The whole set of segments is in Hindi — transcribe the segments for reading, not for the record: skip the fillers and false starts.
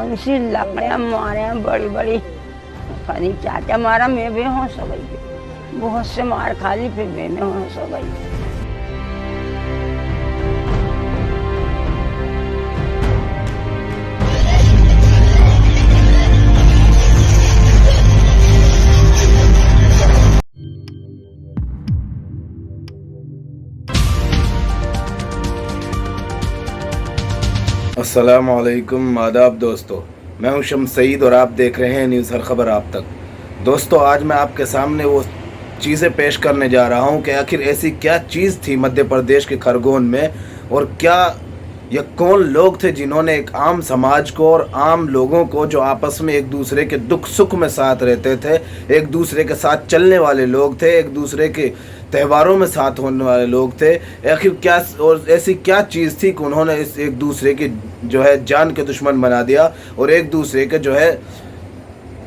कौन सी लकड़ियाँ मारे हैं बड़ी बड़ी, कहीं क्या क्या मारा, मैं बेहोश हो गई। बहुत से मार खा ली, फिर मैं बेहोश हो गई। अस्सलामु अलैकुम, आदाब दोस्तों। मैं हूं शम्स सईद और आप देख रहे हैं न्यूज़ हर खबर आप तक। दोस्तों, आज मैं आपके सामने वो चीज़ें पेश करने जा रहा हूं कि आखिर ऐसी क्या चीज़ थी मध्य प्रदेश के खरगोन में, और क्या ये कौन लोग थे जिन्होंने एक आम समाज को और आम लोगों को, जो आपस में एक दूसरे के दुख सुख में साथ रहते थे, एक दूसरे के साथ चलने वाले लोग थे, एक दूसरे के त्योहारों में साथ होने वाले लोग थे, आखिर क्या और ऐसी क्या चीज़ थी कि उन्होंने इस एक दूसरे की जो है जान के दुश्मन बना दिया और एक दूसरे के जो है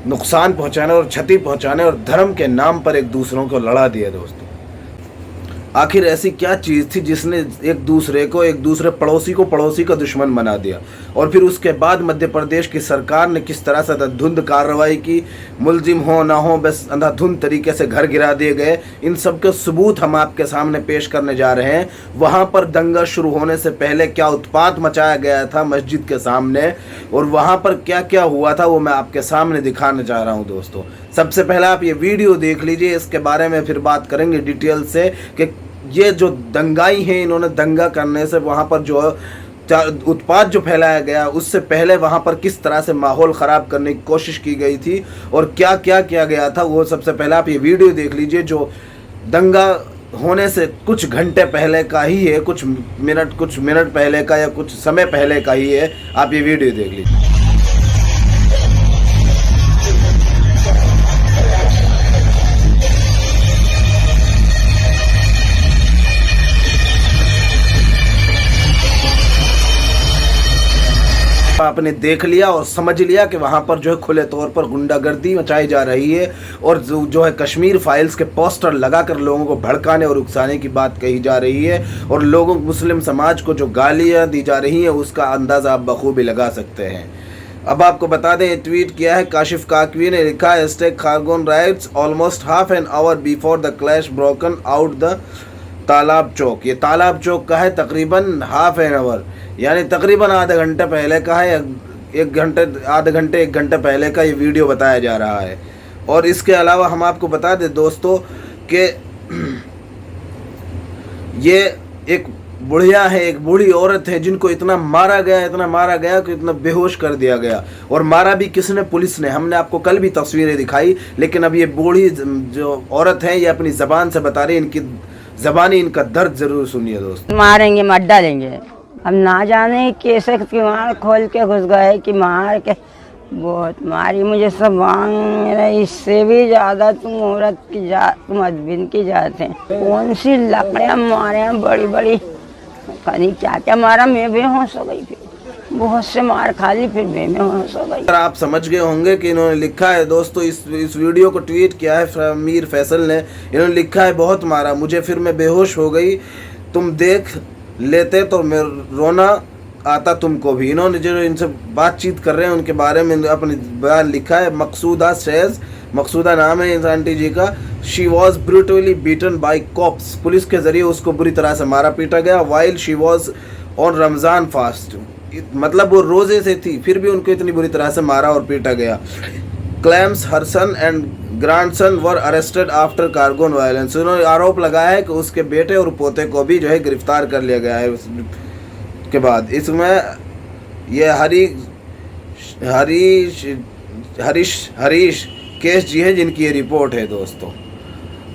नुकसान पहुंचाने और क्षति पहुंचाने और धर्म के नाम पर एक दूसरों को लड़ा दिया। दोस्तों, आखिर ऐसी क्या चीज़ थी जिसने एक दूसरे पड़ोसी को पड़ोसी का दुश्मन बना दिया, और फिर उसके बाद मध्य प्रदेश की सरकार ने किस तरह से अंधाधुंध कार्रवाई की, मुलजिम हो ना हो बस अंधाधुंध तरीके से घर गिरा दिए गए। इन सब के सबूत हम आपके सामने पेश करने जा रहे हैं। वहाँ पर दंगा शुरू होने से पहले क्या उत्पात मचाया गया था मस्जिद के सामने, और वहाँ पर क्या क्या हुआ था, वो मैं आपके सामने दिखाने जा रहा हूँ। दोस्तों, सबसे पहले आप ये वीडियो देख लीजिए, इसके बारे में फिर बात करेंगे डिटेल से कि ये जो दंगाई हैं, इन्होंने दंगा करने से वहाँ पर जो उत्पात जो फैलाया गया, उससे पहले वहाँ पर किस तरह से माहौल ख़राब करने की कोशिश की गई थी और क्या क्या किया गया था, वो सबसे पहले आप ये वीडियो देख लीजिए, जो दंगा होने से कुछ घंटे पहले का ही है, कुछ मिनट पहले का या कुछ समय पहले का ही है। आप ये वीडियो देख लीजिए। आपने देख लिया और समझ लिया कि वहाँ पर जो है खुले तौर पर गुंडागर्दी मचाई जा रही है और जो है कश्मीर फाइल्स के पोस्टर लगाकर लोगों को भड़काने और उकसाने की बात कही जा रही है, और लोगों मुस्लिम समाज को जो गालियाँ दी जा रही हैं उसका अंदाज़ा आप बखूबी लगा सकते हैं। अब आपको बता दें, ट्वीट किया है काशिफ काकवी ने, लिखा है Khargone rights almost half an hour before the clash broken out the तालाब चौक। ये तालाब चौक का है, तकरीबन हाफ एन आवर यानी तकरीबन आधे घंटे पहले का है, एक घंटे पहले का ये वीडियो बताया जा रहा है। और इसके अलावा हम आपको बता दें दोस्तों कि ये एक बुढ़िया है, एक बूढ़ी औरत है जिनको इतना मारा गया कि इतना बेहोश कर दिया गया। और मारा भी किसने? पुलिस ने। हमने आपको कल भी तस्वीरें दिखाई, लेकिन अब ये बूढ़ी जो औरत है ये अपनी ज़बान से बता रही है, इनकी ज़बानी इनका दर्द ज़रूर सुनिए दोस्तों। मारेंगे, मत डालेंगे। हम ना जाने कैसे किवाड़ खोल के घुस गए कि मार के बहुत मारी मुझे, सब मांग रहे, इससे भी ज़्यादा तुम औरत की जात, तुम अदबिन की जात हैं। कौन सी लकड़ियाँ मारे हैं बड़ी बड़ी, कहीं क्या क्या मारा, मैं बेहोश हो गई। फिर बहुत से मार खा ली, फिर मैं बेहोश हो गई। आप समझ गए होंगे कि इन्होंने लिखा है दोस्तों, इस वीडियो को ट्वीट किया है मीर फैसल ने। इन्होंने लिखा है, बहुत मारा मुझे, फिर मैं बेहोश हो गई, तुम देख लेते तो मैं रोना आता तुमको भी। इन्होंने जो इनसे बातचीत कर रहे हैं उनके बारे में अपनी बयान लिखा है। मकसूदा नाम है इस आंटी जी का। She was brutally beaten by cops, police के जरिए उसको बुरी तरह से मारा पीटा गया। While she was on Ramzan fast, मतलब वो रोज़े से थी, फिर भी उनको इतनी बुरी तरह से मारा और पीटा गया। Claims her son and grandson were arrested after Khargone violence. उन्होंने आरोप लगाया है कि उसके बेटे और पोते को भी जो है गिरफ्तार कर लिया गया है उसके बाद। इसमें ये हरीश केस जी है जिनकी ये रिपोर्ट है दोस्तों।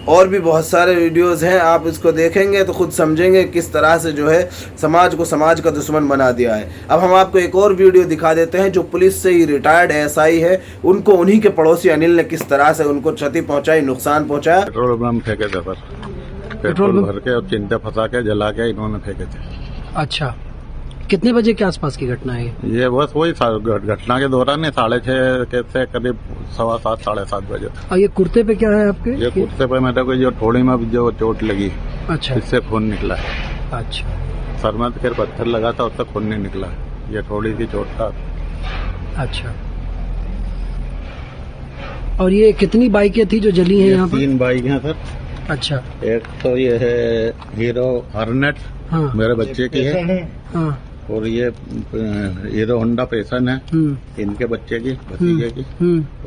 और भी बहुत सारे वीडियोस हैं, आप इसको देखेंगे तो खुद समझेंगे किस तरह से जो है समाज को समाज का दुश्मन बना दिया है। अब हम आपको एक और वीडियो दिखा देते हैं, जो पुलिस से ही रिटायर्ड एसआई है, उनको उन्हीं के पड़ोसी अनिल ने किस तरह से उनको क्षति पहुंचाई, नुकसान पहुंचाया। पेट्रोल बम फेंके थे सर, पेट्रोल भर के और चिंटे फंसा के जला के इन्होंने फेंके थे। अच्छा, कितने बजे के आसपास की घटना है ये? बस वही घटना के दौरान 6:30 से करीब 7:15 7:30 बजे। और ये कुर्ते पे क्या है आपके? ये कुर्ते पे मेरे को जो थोड़ी में जो चोट लगी, अच्छा, इससे खून निकला है। अच्छा, सर में फिर पत्थर लगा था, उससे खून नहीं निकला, ये थोड़ी सी चोट था। अच्छा। और ये कितनी बाइकें थी जो जली हैं ये यहाँ पर? 3 बाइक हैं सर। अच्छा। एक तो ये है हीरो हॉर्नेट, हाँ मेरे बच्चे की है। हाँ। और ये हीरो होंडा पैशन है, इनके बच्चे की, भतीजे की।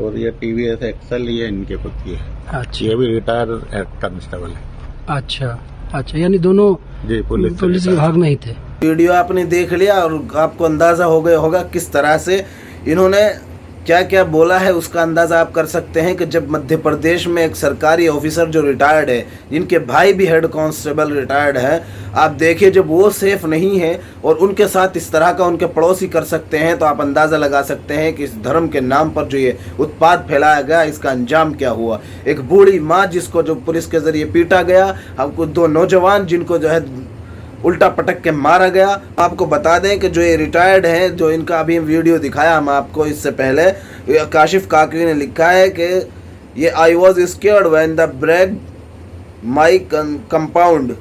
और ये टीवीएस एक्सेल, ये इनके खुद की है। अच्छा। ये भी रिटायर कांस्टेबल है। अच्छा अच्छा, यानी दोनों जी पुलिस विभाग में ही थे। वीडियो आपने देख लिया और आपको अंदाजा हो गया होगा किस तरह से इन्होंने क्या क्या बोला है। उसका अंदाजा आप कर सकते हैं कि जब मध्य प्रदेश में एक सरकारी ऑफिसर जो रिटायर्ड है, जिनके भाई भी हेड कांस्टेबल रिटायर्ड है, आप देखिए जब वो सेफ नहीं है और उनके साथ इस तरह का उनके पड़ोसी कर सकते हैं, तो आप अंदाजा लगा सकते हैं कि इस धर्म के नाम पर जो ये उत्पात फैलाया गया, इसका अंजाम क्या हुआ। एक बूढ़ी माँ जिसको जो पुलिस के जरिए पीटा गया, हमको 2 नौजवान जिनको जो है उल्टा पटक के मारा गया। आपको बता दें कि जो ये रिटायर्ड हैं, जो इनका अभी वीडियो दिखाया हम आपको इससे पहले, काशिफ काकवी ने लिखा है कि ये I was scared when they break my compound,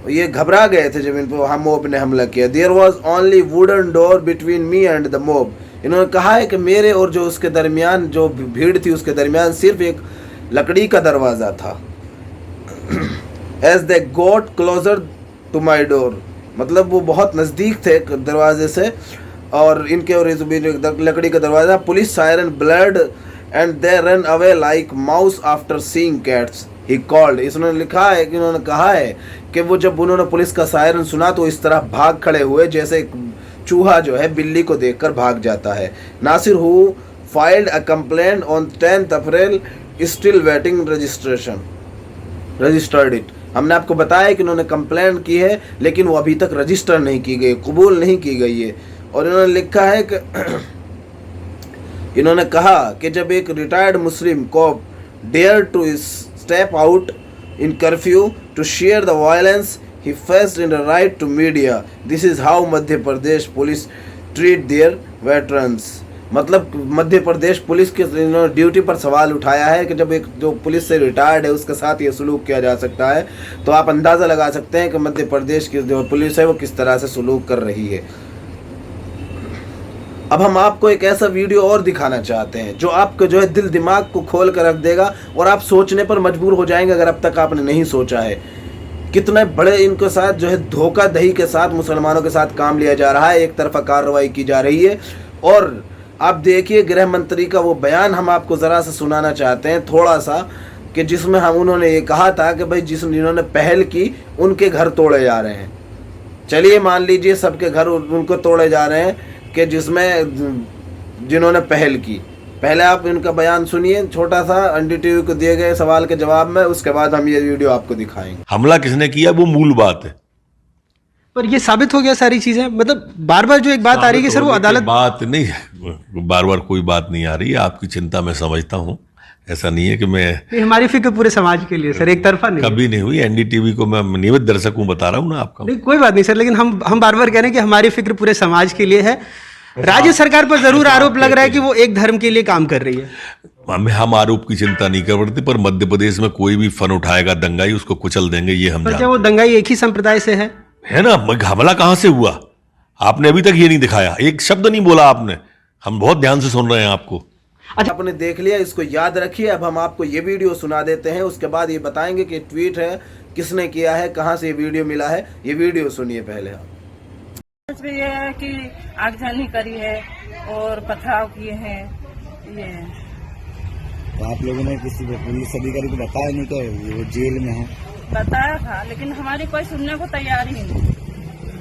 ये घबरा गए थे जब इन पर मोब ने हमला किया। There was only wooden door between me and the mob, इन्होंने कहा है कि मेरे और जो उसके दरमियान जो भीड़ थी उसके दरमियान सिर्फ एक लकड़ी का दरवाज़ा था। As they got closer to my door, मतलब वो बहुत नज़दीक थे दरवाजे से और इनके और लकड़ी का दरवाज़ा। Police siren blood and they run away like mouse after seeing cats he called. इसने लिखा है कि उन्होंने कहा है कि वो जब उन्होंने पुलिस का सायरन सुना तो इस तरह भाग खड़े हुए जैसे चूहा जो है बिल्ली को देखकर भाग जाता है। Nasir who filed a complaint on 10 April still waiting registered it. हमने आपको बताया कि इन्होंने कंप्लेंट की है लेकिन वो अभी तक रजिस्टर नहीं की गई, कबूल नहीं की गई है। और इन्होंने लिखा है कि इन्होंने कहा कि जब एक retired Muslim cop dare to step out in curfew to share the violence he faced in the right to media, this is how Madhya Pradesh police treat their veterans. मतलब मध्य प्रदेश पुलिस के इन्होंने ड्यूटी पर सवाल उठाया है कि जब एक जो पुलिस से रिटायर्ड है उसके साथ ये सलूक किया जा सकता है, तो आप अंदाज़ा लगा सकते हैं कि मध्य प्रदेश की जो पुलिस है वो किस तरह से सलूक कर रही है। अब हम आपको एक ऐसा वीडियो और दिखाना चाहते हैं जो आपको जो है दिल दिमाग को खोल कर रख देगा और आप सोचने पर मजबूर हो जाएंगे अगर अब तक आपने नहीं सोचा है। कितने बड़े इनके साथ जो है धोखाधड़ी के साथ मुसलमानों के साथ काम लिया जा रहा है, एक तरफा कार्रवाई की जा रही है। और आप देखिए गृह मंत्री का वो बयान हम आपको ज़रा सा सुनाना चाहते हैं थोड़ा सा, कि जिसमें हम उन्होंने ये कहा था कि भाई जिन्होंने पहल की उनके घर तोड़े जा रहे हैं। चलिए मान लीजिए सबके घर उनको तोड़े जा रहे हैं कि जिन्होंने पहल की। पहले आप इनका बयान सुनिए छोटा सा NDTV को दिए गए सवाल के जवाब में, उसके बाद हम ये वीडियो आपको दिखाएंगे। हमला किसने किया वो मूल बात है, पर ये साबित हो गया सारी चीजें। मतलब बार बार जो एक बात आ रही है कि सर वो अदालत बात नहीं है, बार बार कोई बात नहीं आ रही है। आपकी चिंता मैं समझता हूँ, ऐसा नहीं है कि मैं हमारी फिक्र पूरे समाज के लिए सर, एक तरफा नहीं कभी नहीं हुई। NDTV को मैं नियमित दर्शक हूँ, बता रहा हूँ ना आपका। नहीं कोई बात नहीं सर, लेकिन हम बार बार कह रहे हैं कि हमारी फिक्र पूरे समाज के लिए है। राज्य सरकार पर जरूर आरोप लग रहा है कि वो एक धर्म के लिए काम कर रही है। हम आरोप की चिंता नहीं करते, पर मध्य प्रदेश में कोई भी फन उठाएगा दंगाई उसको कुचल देंगे, ये हम जानते हैं। वो दंगाई एक ही संप्रदाय से है ना। हमला कहाँ से हुआ आपने अभी तक ये नहीं दिखाया, एक शब्द नहीं बोला आपने। हम बहुत ध्यान से सुन रहे हैं आपको। अच्छा आपने देख लिया, इसको याद रखिए। अब हम आपको ये वीडियो सुना देते हैं, उसके बाद ये बताएंगे कि ट्वीट है किसने किया है, कहाँ से ये वीडियो मिला है। ये वीडियो सुनिए पहले आप। इसमें ये है कि आगजनी करी है और पथराव किए हैं। ये तो आप लोगों ने किसी पुलिस अधिकारी को बताया नहीं कि वो जेल में है? बताया था लेकिन हमारी कोई सुनने को तैयार ही नहीं।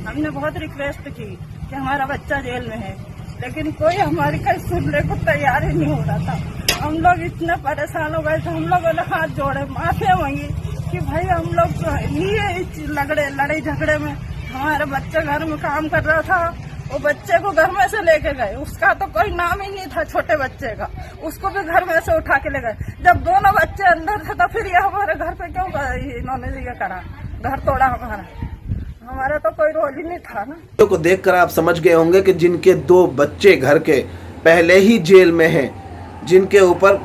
हमने बहुत रिक्वेस्ट की कि हमारा बच्चा जेल में है, लेकिन कोई हमारी कहीं सुनने को तैयार ही नहीं हो रहा था। हम लोग इतने परेशान हो गए थे, हम लोगों ने हाथ जोड़े माफी मांगी कि भाई हम लोग नहीं लड़ाई झगड़े में। हमारा बच्चा घर में काम कर रहा था, वो बच्चे को घर में से लेके गए, उसका तो कोई नाम ही नहीं था छोटे बच्चे का, उसको भी घर में से उठा के ले गए। जब दोनों बच्चे अंदर थे तो फिर ये हमारे घर पे क्यों इन्होंने ये करा, घर तोड़ा हमारा तो कोई रोल ही नहीं था ना। को देखकर आप समझ गए होंगे कि जिनके 2 बच्चे घर के पहले ही जेल में हैं, जिनके ऊपर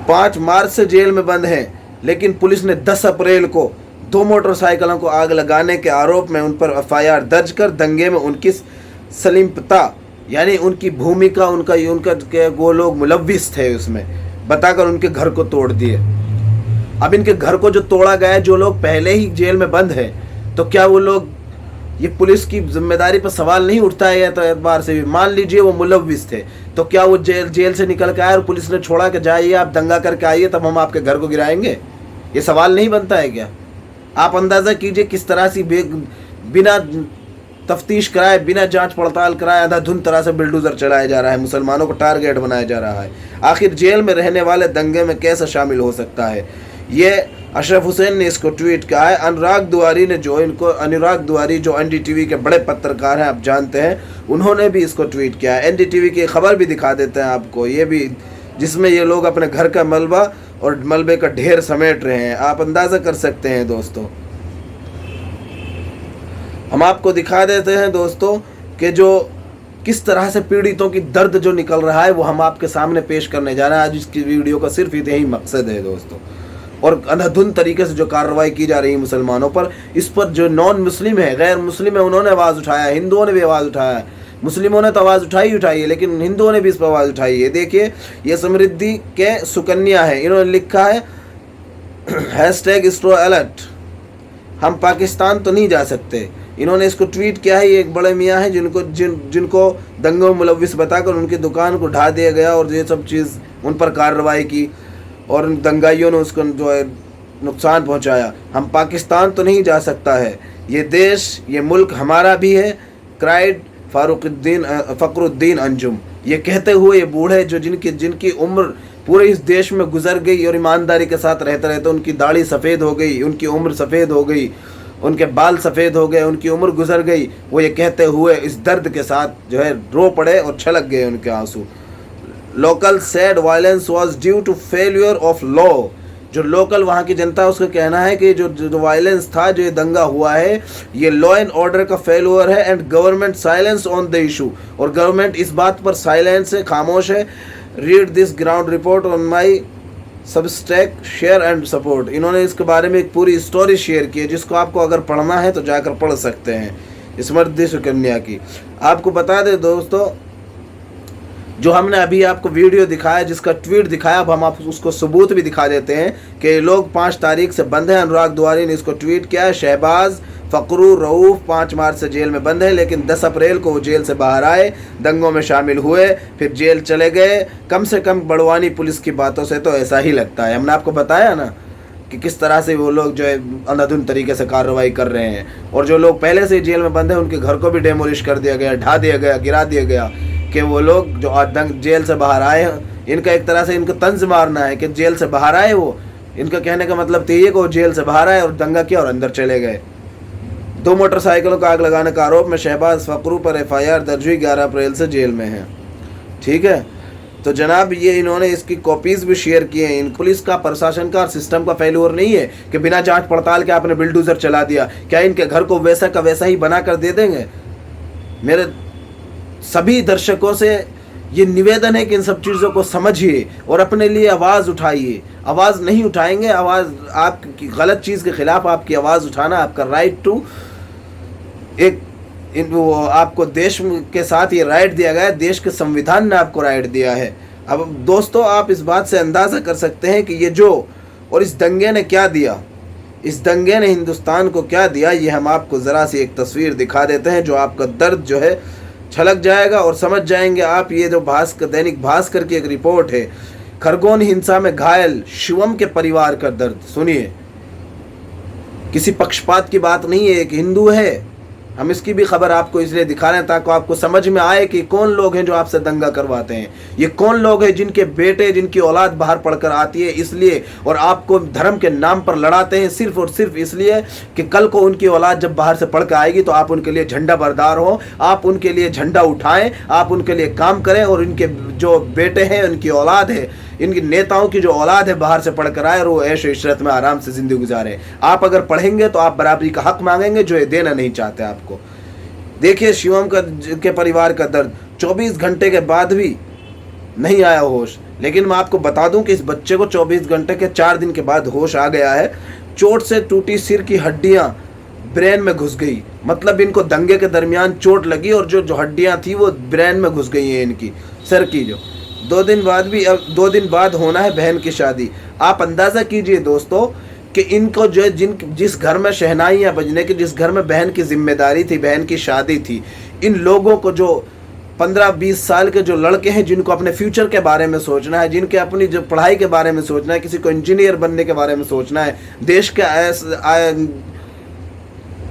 5 मार्च से जेल में बंद हैं, लेकिन पुलिस ने 10 अप्रैल को 2 मोटरसाइकिलों को आग लगाने के आरोप में उन पर FIR दर्ज कर दंगे में उनकी संलिप्तता यानी उनकी भूमिका उनका के वो लोग मुलव्विस थे उसमें, बताकर उनके घर को तोड़ दिए। अब इनके घर को जो तोड़ा गया है, जो लोग पहले ही जेल में बंद है, तो क्या वो लोग, ये पुलिस की जिम्मेदारी पर सवाल नहीं उठता है? तो एतबार से भी मान लीजिए वो मुलव्विस थे, तो क्या वो जेल से निकल के आए और पुलिस ने छोड़ा कि जाइए आप दंगा करके आइए तब हम आपके घर को गिराएंगे? ये सवाल नहीं बनता है क्या? आप अंदाज़ा कीजिए किस तरह से बिना तफ्तीश कराए, बिना जांच पड़ताल कराए अंधाधुंध तरह से बिल्डोजर चलाया जा रहा है, मुसलमानों को टारगेट बनाया जा रहा है। आखिर जेल में रहने वाले दंगे में कैसे शामिल हो सकता है? ये अशरफ हुसैन ने इसको ट्वीट किया है। अनुराग दुआरी जो एनडीटीवी के बड़े पत्रकार हैं, आप जानते हैं, उन्होंने भी इसको ट्वीट किया है। एनडीटीवी की खबर भी दिखा देते हैं आपको, ये भी, जिसमें ये लोग अपने घर का मलबा और मलबे का ढेर समेट रहे हैं। आप अंदाज़ा कर सकते हैं दोस्तों। हम आपको दिखा देते हैं दोस्तों कि जो किस तरह से पीड़ितों की दर्द जो निकल रहा है वो हम आपके सामने पेश करने जा रहे हैं। आज इसकी वीडियो का सिर्फ यही मकसद है दोस्तों। और अंधाधुंध तरीके से जो कार्रवाई की जा रही है मुसलमानों पर, इस पर जो नॉन मुस्लिम है, गैर मुस्लिम है, उन्होंने आवाज़ उठाया, हिंदुओं ने भी आवाज़ उठाया। मुस्लिमों ने तो आवाज़ उठाई है, लेकिन हिंदुओं ने भी इस पर आवाज़ उठाई है। देखिए, ये समृद्धि के सुकन्या है, इन्होंने लिखा है #StroAlert, हम पाकिस्तान तो नहीं जा सकते। इन्होंने इसको ट्वीट किया है। ये एक बड़े मियाँ हैं जिनको दंगों में मुलव्विस बताकर उनकी दुकान को ढा दिया गया और ये सब चीज़ उन पर कार्रवाई की और उन दंगाइयों ने उसको जो है नुकसान पहुंचाया। हम पाकिस्तान तो नहीं जा सकता है, ये देश, ये मुल्क हमारा भी है, क्राइड फ़खरुद्दीन अंजुम। ये कहते हुए ये बूढ़े जो जिनकी उम्र पूरे इस देश में गुजर गई और ईमानदारी के साथ रहते रहते उनकी दाढ़ी सफ़ेद हो गई, उनकी उम्र सफ़ेद हो गई, उनके बाल सफ़ेद हो गए, उनकी उम्र गुजर गई, वो ये कहते हुए इस दर्द के साथ जो है रो पड़े और छलक गए उनके आंसू। Local said violence was due to failure of law. जो लोकल वहाँ की जनता है उसका कहना है कि जो वायलेंस था, जो ये दंगा हुआ है, ये लॉ एंड ऑर्डर का फेल्यूर है and government silence on the issue, और गवर्नमेंट इस बात पर साइलेंस है, खामोश है। Read this ground report on my Substack, share and support. इन्होंने इसके बारे में एक पूरी स्टोरी शेयर की है, जिसको आपको अगर पढ़ना है तो जाकर पढ़ सकते हैं, समृद्धि सुकन्या की। आपको बता दें दोस्तों, जो हमने अभी आपको वीडियो दिखाया, जिसका ट्वीट दिखाया, अब हम आप उसको सबूत भी दिखा देते हैं कि लोग 5 तारीख से बंद हैं। अनुराग दुआरी ने इसको ट्वीट किया है। शहबाज फ़खरू रऊफ़ 5 मार्च से जेल में बंद है, लेकिन 10 अप्रैल को वो जेल से बाहर आए, दंगों में शामिल हुए, फिर जेल चले गए। कम से कम बड़वानी पुलिस की बातों से तो ऐसा ही लगता है। हमने आपको बताया ना कि किस तरह से वो लोग जो है अंधाधुंध तरीके से कार्रवाई कर रहे हैं, और जो लोग पहले से जेल में बंद हैं उनके घर को भी डेमोलिश कर दिया गया, ढा दिया गया, गिरा दिया गया, कि वो लोग जो जेल से बाहर आए हैं, इनका एक तरह से इनको तंज मारना है कि जेल से बाहर आए वो। इनका कहने का मतलब तो ये कि वो जेल से बाहर आए और दंगा किया और अंदर चले गए। 2 मोटरसाइकिलों का आग लगाने का आरोप में शहबाज फ़खरू पर FIR दर्ज हुई, 11 अप्रैल से जेल में है। ठीक है, तो जनाब ये इन्होंने इसकी कॉपीज़ भी शेयर किए हैं। इन पुलिस का, प्रशासन का, सिस्टम का फेल्योर नहीं है कि बिना जांच पड़ताल के आपने बिल्डोजर चला दिया। क्या इनके घर को वैसा का वैसा ही बना कर दे देंगे? मेरे सभी दर्शकों से ये निवेदन है कि इन सब चीज़ों को समझिए और अपने लिए आवाज़ उठाइए। आवाज़ नहीं उठाएंगे, आवाज़ आपकी गलत चीज़ के ख़िलाफ़ आपकी आवाज़ उठाना आपका राइट टू आपको देश के साथ ये राइट दिया गया है, देश के संविधान ने आपको राइट दिया है। अब दोस्तों, आप इस बात से अंदाज़ा कर सकते हैं कि ये जो और इस दंगे ने क्या दिया, इस दंगे ने हिंदुस्तान को क्या दिया, ये हम आपको ज़रा सी एक तस्वीर दिखा देते हैं, जो आपका दर्द जो है छलक जाएगा और समझ जाएंगे आप। ये जो दैनिक भास्कर की एक रिपोर्ट है, खरगोन हिंसा में घायल शिवम के परिवार का दर्द सुनिए। किसी पक्षपात की बात नहीं है, एक हिंदू है, हम इसकी भी खबर आपको इसलिए दिखा रहे हैं ताकि आपको समझ में आए कि कौन लोग हैं जो आपसे दंगा करवाते हैं। ये कौन लोग हैं जिनके बेटे, जिनकी औलाद बाहर पढ़कर आती है इसलिए, और आपको धर्म के नाम पर लड़ाते हैं सिर्फ और सिर्फ इसलिए कि कल को उनकी औलाद जब बाहर से पढ़ कर आएगी तो आप उनके लिए झंडा बरदार हो, आप उनके लिए झंडा उठाएं, आप उनके लिए काम करें, और इनके जो बेटे हैं, उनकी औलाद है, इनकी नेताओं की जो औलाद है बाहर से पढ़ कर आए और वो ऐश इशरत में आराम से ज़िंदगी गुजारे। आप अगर पढ़ेंगे तो आप बराबरी का हक मांगेंगे, जो ये देना नहीं चाहते आपको। देखिए शिवम के परिवार का दर्द, 24 घंटे के बाद भी नहीं आया होश। लेकिन मैं आपको बता दूं कि इस बच्चे को 24 घंटे के 4 दिन के बाद होश आ गया है। चोट से टूटी सिर की हड्डियां ब्रेन में घुस गई, मतलब इनको दंगे के दरमियान चोट लगी और जो हड्डियां थी वो ब्रेन में घुस गई हैं इनकी सर की। जो 2 दिन बाद होना है बहन की शादी। आप अंदाज़ा कीजिए दोस्तों कि इनको जो है जिस घर में शहनाइयाँ बजने की, जिस घर में बहन की जिम्मेदारी थी, बहन की शादी थी, इन लोगों को जो 15-20 साल के जो लड़के हैं जिनको अपने फ्यूचर के बारे में सोचना है, जिनके अपनी जो पढ़ाई के बारे में सोचना है, किसी को इंजीनियर बनने के बारे में सोचना है, देश के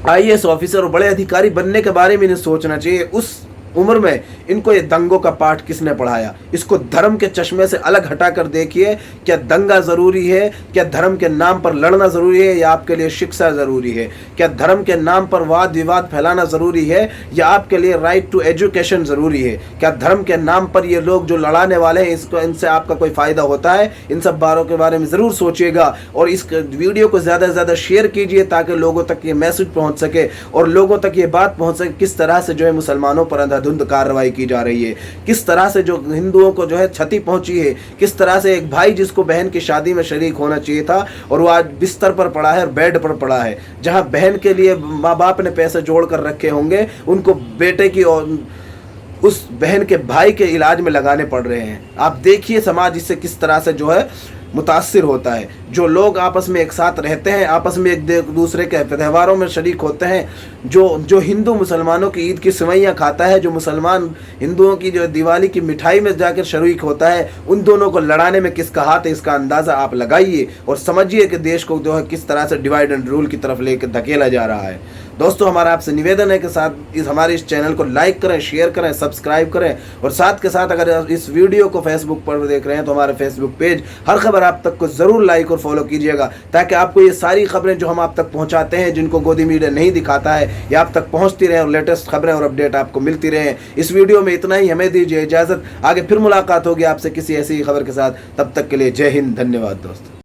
IAS ऑफिसर और बड़े अधिकारी बनने के बारे में इन्हें सोचना चाहिए, उस उम्र में इनको ये दंगों का पाठ किसने पढ़ाया? इसको धर्म के चश्मे से अलग हटा कर देखिए। क्या दंगा ज़रूरी है? क्या धर्म के नाम पर लड़ना ज़रूरी है या आपके लिए शिक्षा ज़रूरी है? क्या धर्म के नाम पर वाद विवाद फैलाना ज़रूरी है या आपके लिए राइट टू एजुकेशन ज़रूरी है? क्या धर्म के नाम पर ये लोग जो लड़ाने वाले हैं इनसे आपका कोई फ़ायदा होता है? इन सब बातों के बारे में ज़रूर सोचिएगा और इस वीडियो को ज़्यादा से ज़्यादा शेयर कीजिए ताकि लोगों तक ये मैसेज पहुँच सके और लोगों तक ये बात पहुँच सके किस तरह से जो है मुसलमानों पर अंधाधुंध कार्रवाई की जा रही है, किस तरह से जो हिंदुओं को जो है क्षति पहुंची है, किस तरह से एक भाई जिसको बहन की शादी में शरीक होना चाहिए था और वो आज बिस्तर पर पड़ा है और बेड पर पड़ा है, जहां बहन के लिए माँ बाप ने पैसे जोड़ कर रखे होंगे, उनको बेटे की और उस बहन के भाई के इलाज में लगाने पड़ रहे हैं। आप देखिए समाज इससे किस तरह से जो है मुतासिर होता है। जो लोग आपस में एक साथ रहते हैं, आपस में एक दूसरे के त्योहारों में शरीक होते हैं, जो हिंदू मुसलमानों की ईद की सेवइयाँ खाता है, जो मुसलमान हिंदुओं की जो दिवाली की मिठाई में जाकर शरीक होता है, उन दोनों को लड़ाने में किसका हाथ है इसका अंदाज़ा आप लगाइए और समझिए कि देश को जो है किस तरह से डिवाइड एंड रूल की तरफ लेकर धकेला जा रहा है। दोस्तों हमारा आपसे निवेदन है कि हमारे इस चैनल को लाइक करें, शेयर करें, सब्सक्राइब करें और साथ के साथ अगर इस वीडियो को फेसबुक पर देख रहे हैं तो हमारे फेसबुक पेज हर खबर आप तक को ज़रूर लाइक और फॉलो कीजिएगा ताकि आपको ये सारी खबरें जो हम आप तक पहुंचाते हैं, जिनको गोदी मीडिया नहीं दिखाता है, ये आप तक पहुंचती रहे और लेटेस्ट खबरें और अपडेट आपको मिलती रहे। इस वीडियो में इतना ही, हमें दीजिए इजाज़त। आगे फिर मुलाकात होगी आपसे किसी ऐसी खबर के साथ, तब तक के लिए जय हिंद, धन्यवाद दोस्तों।